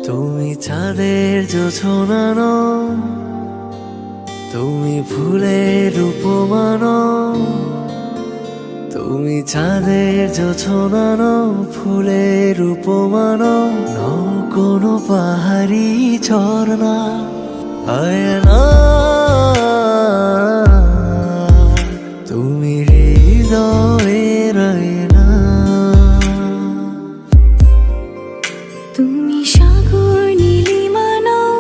তুমি চাঁদের জোছনা নও, তুমি ফুলের উপমান। তুমি চাঁদের জোছনা নও, ফুলের উপমান। নও কোনো পাহাড়ি ঝর্ণা, আয়না। তুমি হৃদয়ের আয়না। তুমি সাগর নীলিমা নও,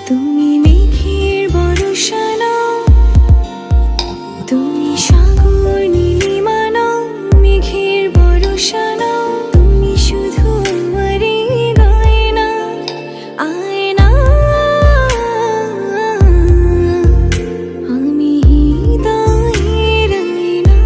তুমি মেঘের বর্ষা নও। তুমি সাগর নীলিমা নও, মেঘের বর্ষা নও। তুমি শুধু আমারই গয়না, আয়না। আমি হৃদয়ের আয়না।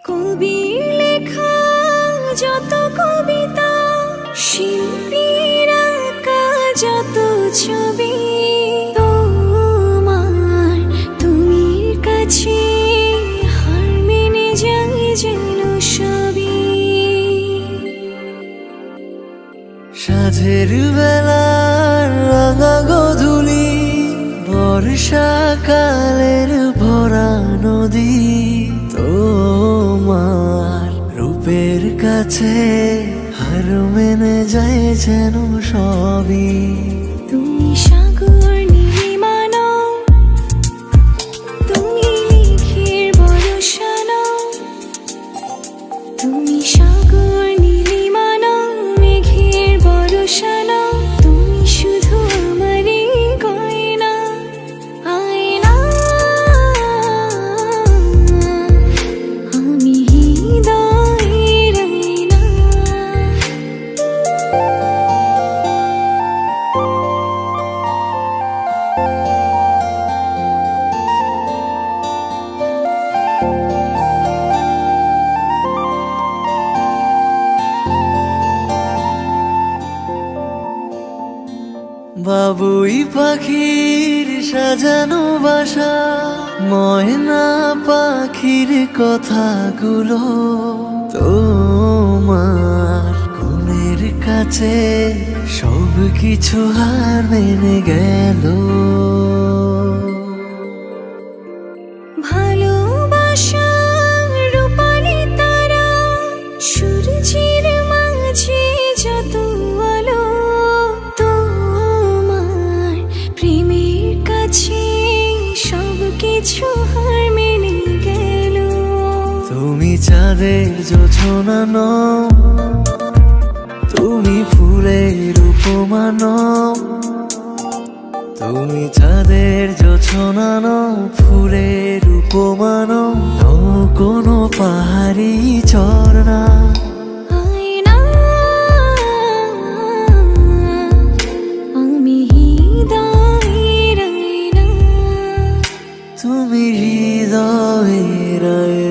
কবির লেখা যত কবিতা, শিল্পীর আঁকা যত ছবি, তোমার তুমির কাছে হার মেনে যায় যেন সবই। সাঁঝের বেলার রাঙা গোধূলি, বর্ষাকালের ভরা নদী। তোমার রূপের কাছে হার মেনে যায় যেন সবই। তুমি সাগর নীলিমা নও, তুমি মেঘের বর্ষা নও। তুমি সাগর নীলিমা নও, মেঘের বর্ষা নও। তুমি শুধু আমারই গয়না, আয়না। আমি হৃদয়ের আয়না। বাবুই পাখির সাজানো বাসা, ময়না পাখির কথাগুলো তোমার গুণের কাছে সব কিছু হার মেনে গেল। ভালোবাসা রূপালি তারা, সূর্যের মাঝে যত আলো। তোমার প্রেমের কাছে সব কিছু হার মেনে গেল। তুমি চাঁদের জোছনা নও, তুমি ফুলের উপমান। তুমি চাঁদের জোছনা নও, ফুলের উপমান। নও কোনো পাহাড়ি ঝর্ণা, আয়না। আমি হৃদয়ের আয়না। তুমি হৃদয়ের আয়না।